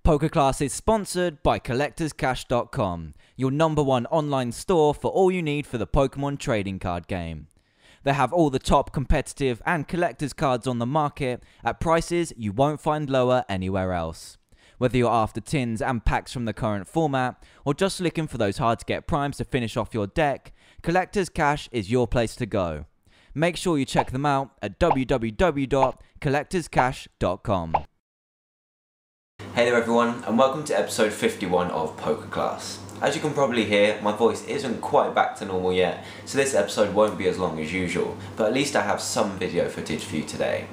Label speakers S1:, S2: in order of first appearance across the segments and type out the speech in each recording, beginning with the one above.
S1: PokeClass is sponsored by CollectorsCash.com, your #1 online store for all you need for the Pokemon trading card game. They have all the top competitive and collector's cards on the market at prices you won't find lower anywhere else. Whether you're after tins and packs from the current format, or just looking for those hard to get primes to finish off your deck, Collector's Cash is your place to go. Make sure you check them out at www.collectorscash.com.
S2: Hey there everyone, and welcome to episode 51 of PokeClass. As you can probably hear, my voice isn't quite back to normal yet, so this episode won't be as long as usual, but at least I have some video footage for you today.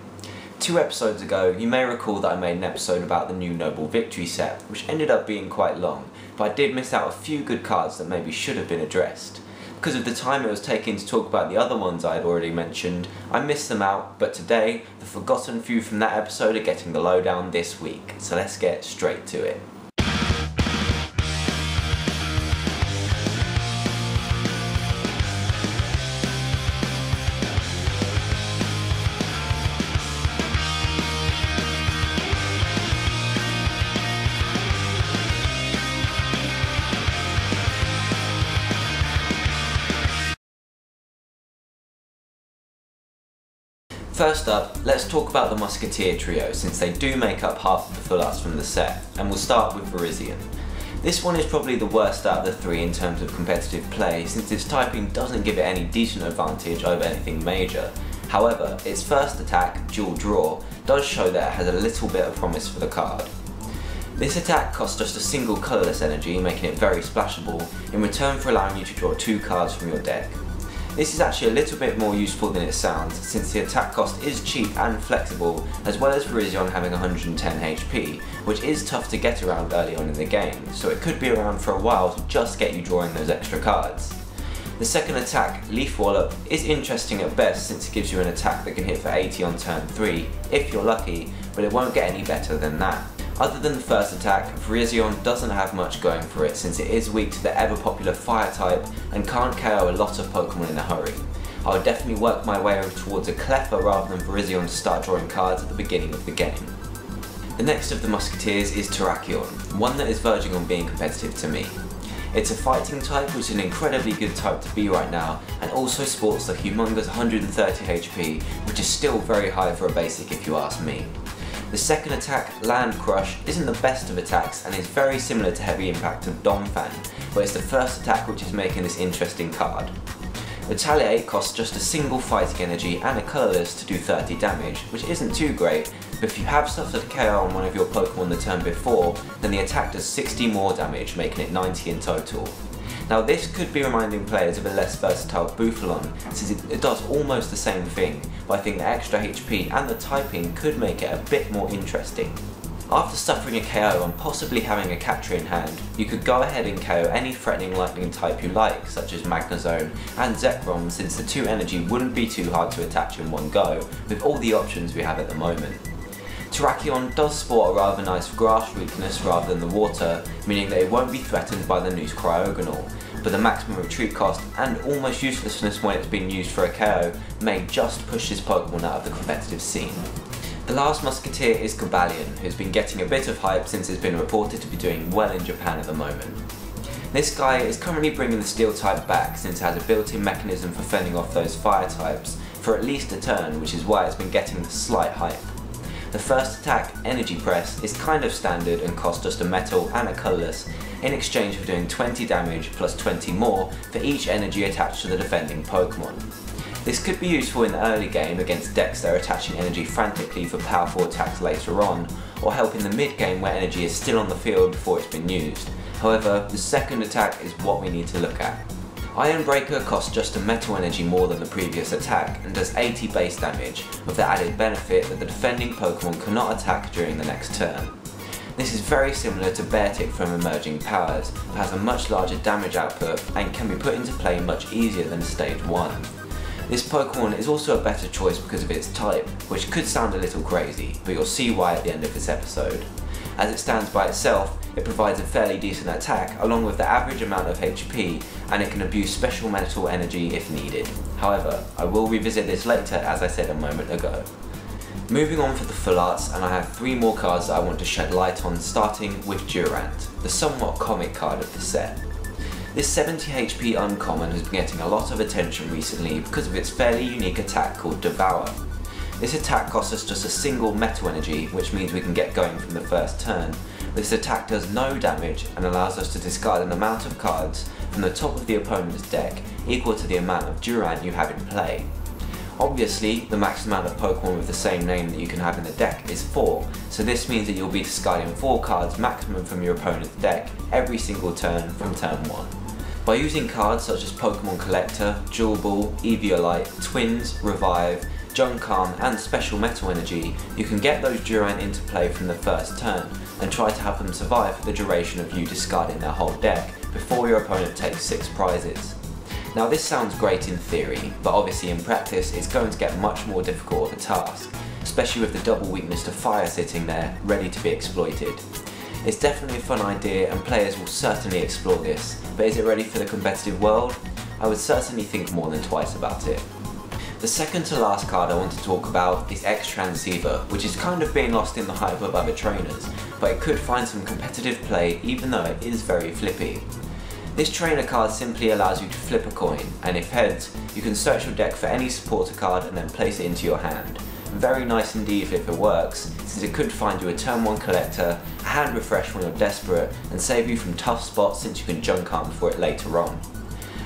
S2: 2 episodes ago, you may recall that I made an episode about the new Noble Victories Set, which ended up being quite long, but I did miss out a few good cards that maybe should have been addressed. Because of the time it was taking to talk about the other ones I had already mentioned, I missed them out, but today, the forgotten few from that episode are getting the lowdown this week, so let's get straight to it. First up, let's talk about the Musketeer trio, since they do make up half of the full arts from the set, and we'll start with Virizion. This one is probably the worst out of the 3 in terms of competitive play, since its typing doesn't give it any decent advantage over anything major. However, its first attack, Dual Draw, does show that it has a little bit of promise for the card. This attack costs just a single colourless energy, making it very splashable, in return for allowing you to draw 2 cards from your deck. This is actually a little bit more useful than it sounds, since the attack cost is cheap and flexible, as well as Virizion having 110 HP, which is tough to get around early on in the game, so it could be around for a while to just get you drawing those extra cards. The second attack, Leaf Wallop, is interesting at best since it gives you an attack that can hit for 80 on turn 3, if you're lucky, but it won't get any better than that. Other than the first attack, Virizion doesn't have much going for it since it is weak to the ever popular Fire type and can't KO a lot of Pokemon in a hurry. I would definitely work my way over towards a Cleffa rather than Virizion to start drawing cards at the beginning of the game. The next of the Musketeers is Terrakion, one that is verging on being competitive to me. It's a fighting type, which is an incredibly good type to be right now, and also sports the humongous 130 HP, which is still very high for a basic if you ask me. The second attack, Land Crush, isn't the best of attacks and is very similar to Heavy Impact of Donphan, but it's the first attack which is making this interesting card. Retaliate costs just a single fighting energy and a colourless to do 30 damage, which isn't too great, but if you have suffered a KO on one of your Pokemon the turn before, then the attack does 60 more damage, making it 90 in total. Now this could be reminding players of a less versatile Bouffalant, since it does almost the same thing, but I think the extra HP and the typing could make it a bit more interesting. After suffering a KO and possibly having a catcher in hand, you could go ahead and KO any threatening lightning type you like, such as Magnezone and Zekrom, since the 2 energy wouldn't be too hard to attach in one go, with all the options we have at the moment. Terrakion does sport a rather nice grass weakness rather than the water, meaning that it won't be threatened by the Noose Cryogonal, but the maximum retreat cost and almost uselessness when it's being used for a KO may just push this Pokemon out of the competitive scene. The last Musketeer is Cobalion, who's been getting a bit of hype since it's been reported to be doing well in Japan at the moment. This guy is currently bringing the Steel type back since it has a built-in mechanism for fending off those Fire types for at least a turn, which is why it's been getting the slight hype. The first attack, Energy Press, is kind of standard and costs just a metal and a colourless, in exchange for doing 20 damage plus 20 more for each energy attached to the defending Pokemon. This could be useful in the early game against decks that are attaching energy frantically for powerful attacks later on, or help in the mid game where energy is still on the field before it's been used. However, the second attack is what we need to look at. Iron Breaker costs just a metal energy more than the previous attack and does 80 base damage, with the added benefit that the defending Pokemon cannot attack during the next turn. This is very similar to Beartic from Emerging Powers, but has a much larger damage output and can be put into play much easier than Stage 1. This Pokemon is also a better choice because of its type, which could sound a little crazy, but you'll see why at the end of this episode. As it stands by itself, it provides a fairly decent attack along with the average amount of HP, and it can abuse special metal energy if needed. However, I will revisit this later as I said a moment ago. Moving on for the full arts, and I have 3 more cards that I want to shed light on, starting with Durant, the somewhat comic card of the set. This 70 HP uncommon has been getting a lot of attention recently because of its fairly unique attack called Devour. This attack costs us just a single metal energy, which means we can get going from the first turn. This attack does no damage and allows us to discard an amount of cards from the top of the opponent's deck equal to the amount of Durant you have in play. Obviously, the max amount of Pokemon with the same name that you can have in the deck is 4, so this means that you'll be discarding 4 cards maximum from your opponent's deck every single turn from turn 1. By using cards such as Pokemon Collector, Jewel Ball, Eviolite, Twins, Revive, Junkarm and Special Metal Energy, you can get those Durant into play from the first turn and try to have them survive for the duration of you discarding their whole deck before your opponent takes 6 prizes. Now this sounds great in theory, but obviously in practice it's going to get much more difficult of a task, especially with the double weakness to fire sitting there, ready to be exploited. It's definitely a fun idea and players will certainly explore this, but is it ready for the competitive world? I would certainly think more than twice about it. The second to last card I want to talk about is X-Transceiver, which is kind of being lost in the hype of other trainers, but it could find some competitive play even though it is very flippy. This trainer card simply allows you to flip a coin, and if heads, you can search your deck for any supporter card and then place it into your hand. Very nice indeed if it works, since it could find you a turn 1 collector, a hand refresh when you're desperate, and save you from tough spots since you can Junkarm for it later on.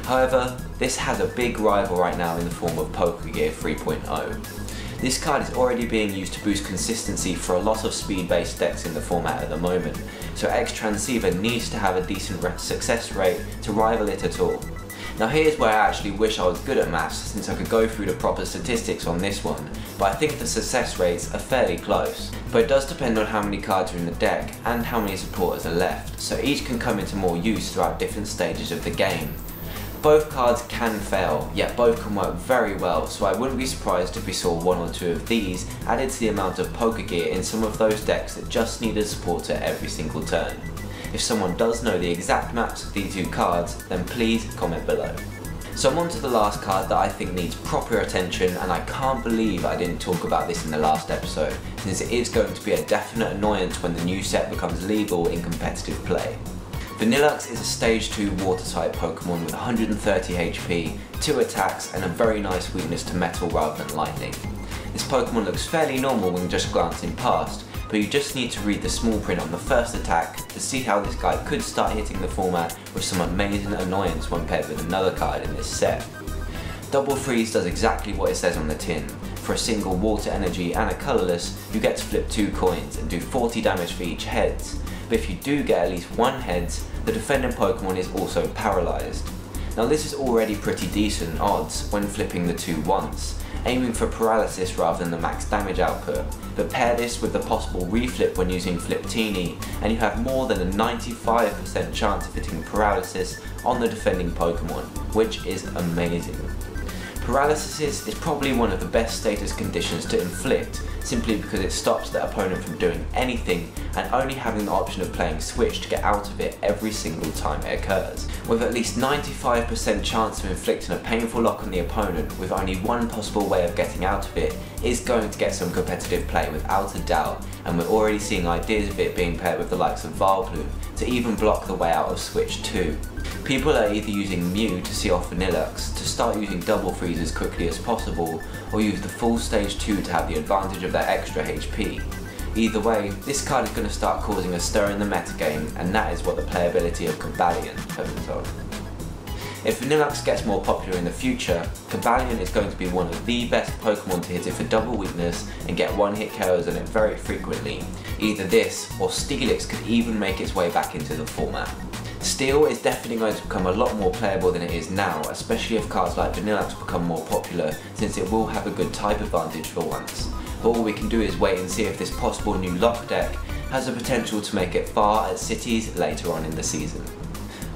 S2: However, this has a big rival right now in the form of Pokegear 3.0. This card is already being used to boost consistency for a lot of speed-based decks in the format at the moment, so X-Transceiver needs to have a decent success rate to rival it at all. Now here's where I actually wish I was good at maths, since I could go through the proper statistics on this one, but I think the success rates are fairly close. But it does depend on how many cards are in the deck and how many supporters are left, so each can come into more use throughout different stages of the game. Both cards can fail, yet both can work very well, so I wouldn't be surprised if we saw 1 or 2 of these added to the amount of Pokegear in some of those decks that just need a supporter every single turn. If someone does know the exact maps of these 2 cards, then please comment below. So I'm on to the last card that I think needs proper attention, and I can't believe I didn't talk about this in the last episode, since it is going to be a definite annoyance when the new set becomes legal in competitive play. Vanilluxe is a stage 2 water type Pokemon with 130 HP, 2 attacks and a very nice weakness to metal rather than lightning. This Pokemon looks fairly normal when just glancing past, but you just need to read the small print on the first attack to see how this guy could start hitting the format with some amazing annoyance when paired with another card in this set. Double Freeze does exactly what it says on the tin. For a single water energy and a colourless, you get to flip 2 coins and do 40 damage for each heads, but if you do get at least 1 heads, the defending Pokemon is also paralysed. Now this is already pretty decent odds when flipping the 2 once, aiming for paralysis rather than the max damage output, but pair this with the possible reflip when using Fliptini and you have more than a 95% chance of hitting paralysis on the defending Pokemon, which is amazing. Paralysis is probably one of the best status conditions to inflict, simply because it stops the opponent from doing anything and only having the option of playing Switch to get out of it every single time it occurs. With at least 95% chance of inflicting a painful lock on the opponent with only one possible way of getting out of it is going to get some competitive play without a doubt, and we're already seeing ideas of it being paired with the likes of Vileplume to even block the way out of Switch 2. People are either using Mew to see off Vanilluxe to start using Double Freeze as quickly as possible, or use the full stage 2 to have the advantage of their extra HP. Either way, this card is going to start causing a stir in the metagame, and that is what the playability of Cobalion has been told. If Vanilluxe gets more popular in the future, Cobalion is going to be one of the best Pokemon to hit it for double weakness and get one-hit KOs on it very frequently. Either this, or Steelix could even make its way back into the format. Steel is definitely going to become a lot more playable than it is now, especially if cards like Vanilluxe become more popular, since it will have a good type advantage for once. But all we can do is wait and see if this possible new lock deck has the potential to make it far at cities later on in the season.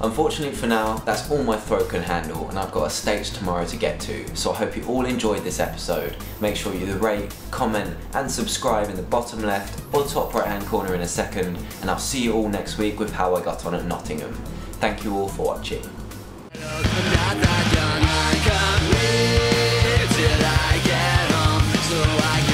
S2: Unfortunately for now, that's all my throat can handle, and I've got a stage tomorrow to get to, so I hope you all enjoyed this episode. Make sure you rate, comment and subscribe in the bottom left or top right hand corner in a second, and I'll see you all next week with how I got on at Nottingham. Thank you all for watching.
S3: Till I get home, so I